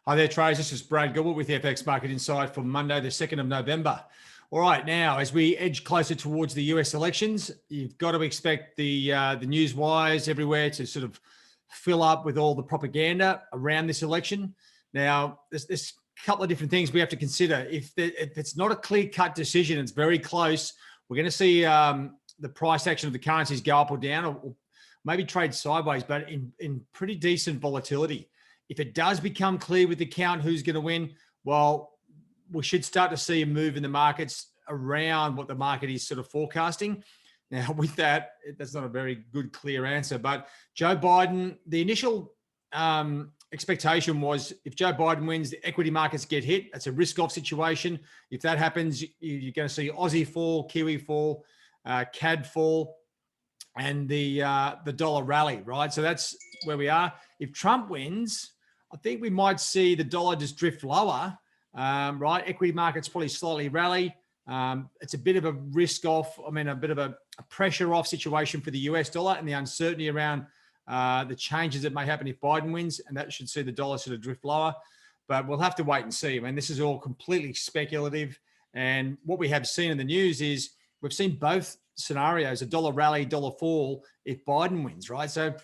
Hi there, traders. This is Brad Gilbert with the FX Market Insight for Monday, the 2nd of November. All right, now, as we edge closer towards the US elections, you've got to expect the news wires everywhere to sort of fill up with all the propaganda around this election. Now, there's a couple of different things we have to consider. If it's not a clear-cut decision, it's very close, we're going to see the price action of the currencies go up or down, or maybe trade sideways, but in pretty decent volatility. If it does become clear with the count who's going to win, well, we should start to see a move in the markets around what the market is sort of forecasting. Now, with that, that's not a very good, clear answer. But Joe Biden, the initial expectation was if Joe Biden wins, the equity markets get hit. It's a risk-off situation. If that happens, you're going to see Aussie fall, Kiwi fall, CAD fall, and the dollar rally, right? So that's where we are. If Trump wins, I think we might see the dollar just drift lower, right? Equity markets probably slightly rally. It's a bit of a risk off, a bit of a pressure off situation for the US dollar and the uncertainty around the changes that may happen if Biden wins, and that should see the dollar sort of drift lower. But we'll have to wait and see. This is all completely speculative. And what we have seen in the news is we've seen both scenarios, a dollar rally, dollar fall, if Biden wins, right? So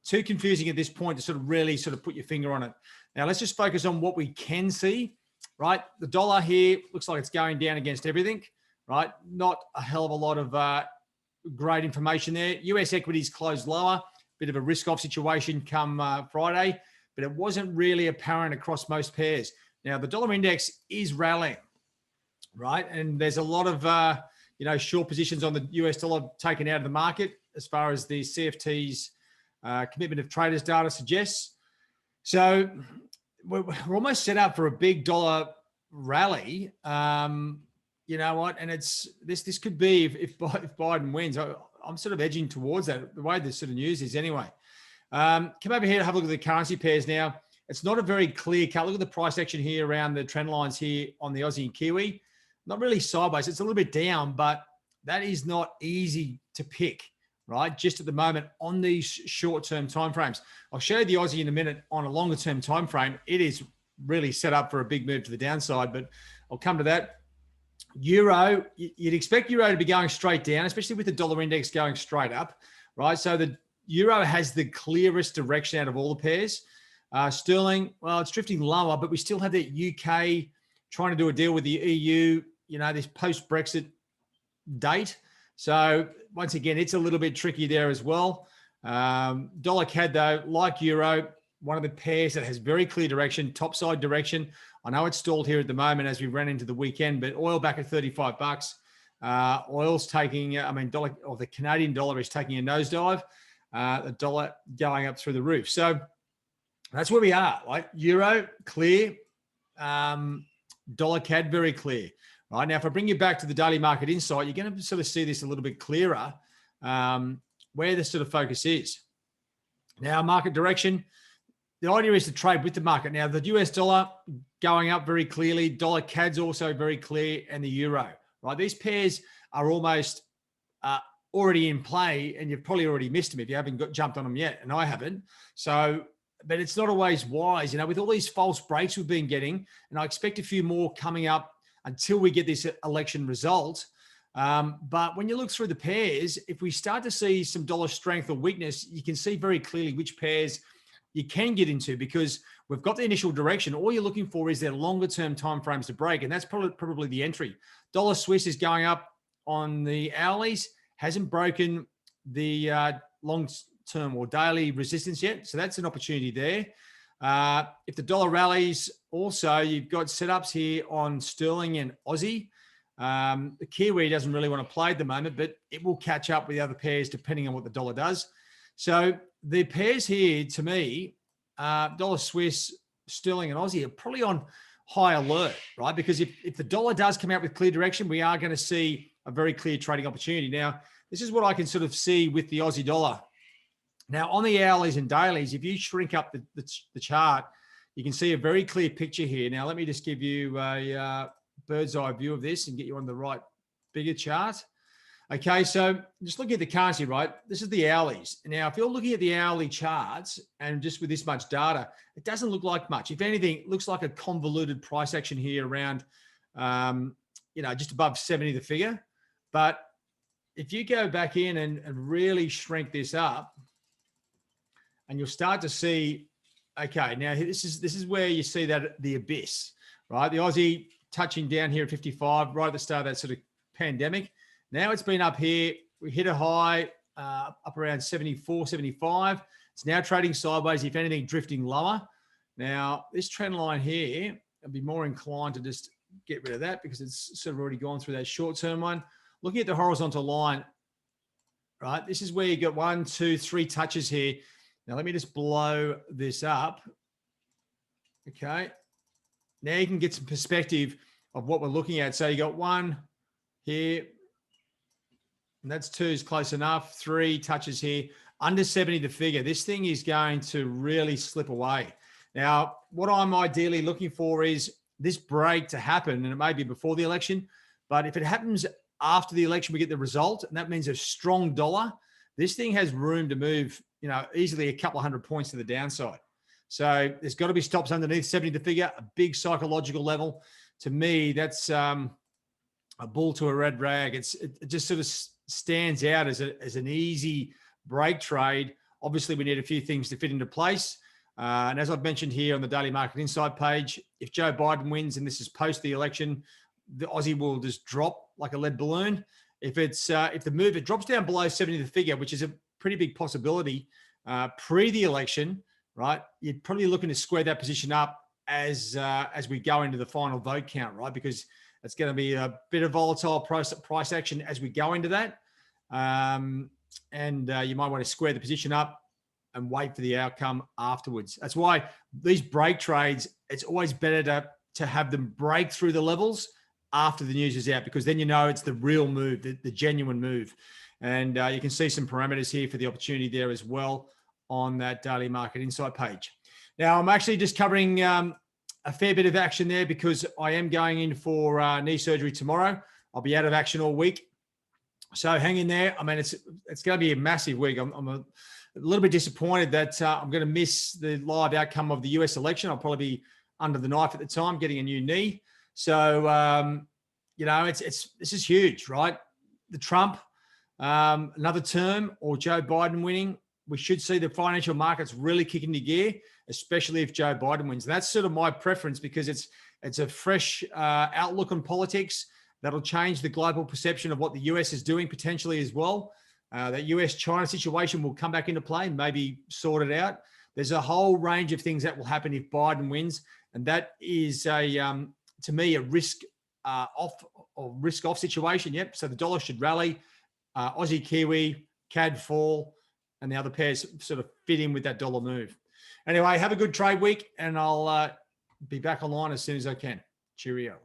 too confusing at this point to sort of really sort of put your finger on it. Now, let's just focus on what we can see, right? The dollar here looks like it's going down against everything, right? Not a hell of a lot of great information there. US equities closed lower, bit of a risk-off situation come Friday, but it wasn't really apparent across most pairs. Now, the dollar index is rallying, right? And there's a lot of, short positions on the US dollar taken out of the market as far as the CFT's commitment of traders data suggests. So we're almost set up for a big dollar rally. You know what? And it's this could be if Biden wins. I'm sort of edging towards that, the way this sort of news is anyway. Come over here to have a look at the currency pairs now. It's not a very clear cut. Look at the price action here around the trend lines here on the Aussie and Kiwi. Not really sideways. It's a little bit down, but that is not easy to pick, right? Just at the moment on these short-term timeframes. I'll show you the Aussie in a minute on a longer-term time frame. It is really set up for a big move to the downside, but I'll come to that. Euro, you'd expect Euro to be going straight down, especially with the dollar index going straight up, right? So the Euro has the clearest direction out of all the pairs. Sterling, well, it's drifting lower, but we still have that UK trying to do a deal with the EU, this post-Brexit date. So once again, it's a little bit tricky there as well. Dollar CAD though, like Euro, one of the pairs that has very clear direction, topside direction. I know it's stalled here at the moment as we ran into the weekend, but oil back at $35. Oil's taking, the Canadian dollar is taking a nosedive. The dollar going up through the roof. So that's where we are, right? Euro clear, dollar CAD very clear. Right, now, if I bring you back to the daily market insight, you're going to sort of see this a little bit clearer, where the sort of focus is. Now, market direction, the idea is to trade with the market. Now, the US dollar going up very clearly, dollar CAD's also very clear, and the euro, right? These pairs are almost already in play, and you've probably already missed them if you haven't jumped on them yet, and I haven't. So, but it's not always wise, with all these false breaks we've been getting, and I expect a few more coming up until we get this election result. But when you look through the pairs, if we start to see some dollar strength or weakness, you can see very clearly which pairs you can get into, because we've got the initial direction. All you're looking for is their longer term timeframes to break, and that's probably the entry. Dollar Swiss is going up on the hourlies, hasn't broken the long term or daily resistance yet, so that's an opportunity there. If the dollar rallies, also you've got setups here on sterling and Aussie. The Kiwi doesn't really want to play at the moment, but it will catch up with the other pairs depending on what the dollar does. So the pairs here, to me, dollar Swiss, sterling, and Aussie are probably on high alert, right? Because if the dollar does come out with clear direction, we are going to see a very clear trading opportunity. Now, this is what I can sort of see with the Aussie dollar. Now, on the hourlies and dailies, if you shrink up the chart, you can see a very clear picture here. Now, let me just give you a bird's eye view of this and get you on the right bigger chart. Okay, so just looking at the currency, right? This is the hourlies. Now, if you're looking at the hourly charts and just with this much data, it doesn't look like much. If anything, it looks like a convoluted price action here around, just above 70 the figure. But if you go back in and really shrink this up, and you'll start to see, okay, now this is where you see that the abyss, right? The Aussie touching down here at 55 right at the start of that sort of pandemic. Now it's been up here. We hit a high up around 74, 75. It's now trading sideways, if anything, drifting lower. Now, this trend line here, I'd be more inclined to just get rid of that because it's sort of already gone through that short-term one. Looking at the horizontal line, right? This is where you get 1, 2, 3 touches here. Now, let me just blow this up. Okay. Now you can get some perspective of what we're looking at. So you got 1 here, and that's 2 is close enough. 3 touches here, under 70 the figure. This thing is going to really slip away. Now, what I'm ideally looking for is this break to happen, and it may be before the election, but if it happens after the election, we get the result, and that means a strong dollar. This thing has room to move, easily a couple of 100 points to the downside. So there's got to be stops underneath 70 the figure, a big psychological level. To me, that's a bull to a red rag. It just sort of stands out as an easy break trade. Obviously, we need a few things to fit into place. And as I've mentioned here on the Daily Market Insight page, if Joe Biden wins, and this is post the election, the Aussie will just drop like a lead balloon. If it drops down below 70 the figure, which is a pretty big possibility pre the election, right? You're probably looking to square that position up as we go into the final vote count, right? Because it's going to be a bit of volatile price action as we go into that. And you might want to square the position up and wait for the outcome afterwards. That's why these break trades, it's always better to have them break through the levels after the news is out, because then it's the real move, the genuine move. And you can see some parameters here for the opportunity there as well on that Daily Market Insight page. Now, I'm actually just covering a fair bit of action there because I am going in for knee surgery tomorrow. I'll be out of action all week. So hang in there. I mean, it's going to be a massive week. I'm a little bit disappointed that I'm going to miss the live outcome of the US election. I'll probably be under the knife at the time, getting a new knee. So, this is huge, right? The Trump, another term, or Joe Biden winning, we should see the financial markets really kick into gear, especially if Joe Biden wins. And that's sort of my preference because it's a fresh outlook on politics that'll change the global perception of what the US is doing potentially as well. That US-China situation will come back into play and maybe sort it out. There's a whole range of things that will happen if Biden wins. And that is, to me, a risk-off situation. Yep. So the dollar should rally, Aussie, Kiwi, CAD fall, and the other pairs sort of fit in with that dollar move. Anyway, have a good trade week, and I'll be back online as soon as I can. Cheerio.